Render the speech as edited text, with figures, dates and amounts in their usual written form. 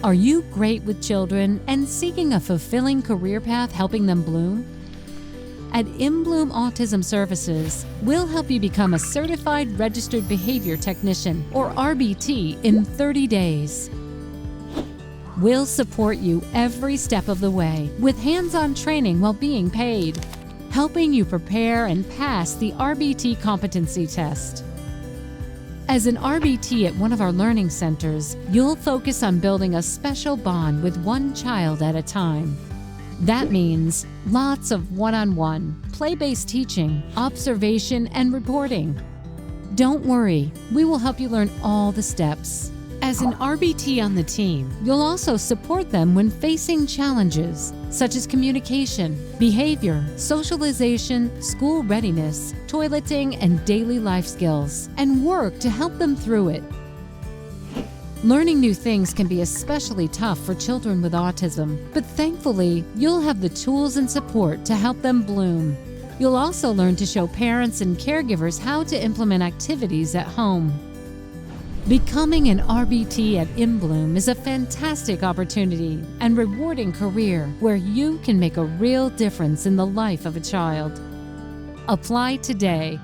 Are you great with children and seeking a fulfilling career path helping them bloom? At InBloom Autism Services, we'll help you become a Certified Registered Behavior Technician, or RBT, in 30 days. We'll support you every step of the way with hands-on training while being paid, helping you prepare and pass the RBT competency test. As an RBT at one of our learning centers, you'll focus on building a special bond with one child at a time. That means lots of one-on-one, play-based teaching, observation, and reporting. Don't worry, we will help you learn all the steps. As an RBT on the team, you'll also support them when facing challenges such as communication, behavior, socialization, school readiness, toileting, and daily life skills, and work to help them through it. Learning new things can be especially tough for children with autism, but thankfully, you'll have the tools and support to help them bloom. You'll also learn to show parents and caregivers how to implement activities at home. Becoming an RBT at InBloom is a fantastic opportunity and rewarding career where you can make a real difference in the life of a child. Apply today